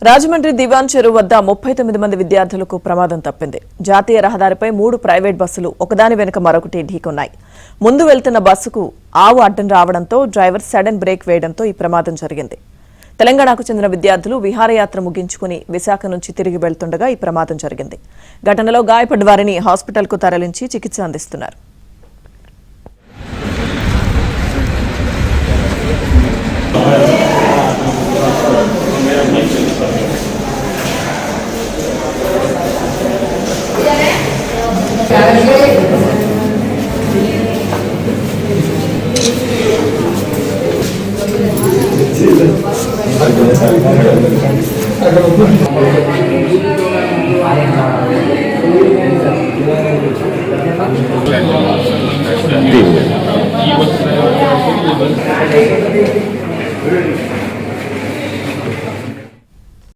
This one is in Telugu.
రాజమండ్రి దివాన్ చెరువు వద్ద 39 మంది విద్యార్థులకు ప్రమాదం తప్పింది. జాతీయ రహదారిపై 3 ప్రైవేట్ బస్సులు ఒకదాని వెనుక మరొకటి ఢీకొన్నాయి. ముందు వెళ్తున్న బస్సుకు ఆవు అడ్డం రావడంతో డ్రైవర్ సడన్ బ్రేక్ వేయడంతో ఈ ప్రమాదం జరిగింది. తెలంగాణకు చెందిన విద్యార్థులు విహారయాత్ర ముగించుకుని విశాఖ నుంచి తిరిగి వెళ్తుండగా ఈ ప్రమాదం జరిగింది. ఘటనలో గాయపడ్డ వారిని హాస్పిటల్కు తరలించి చికిత్స అందిస్తున్నారు.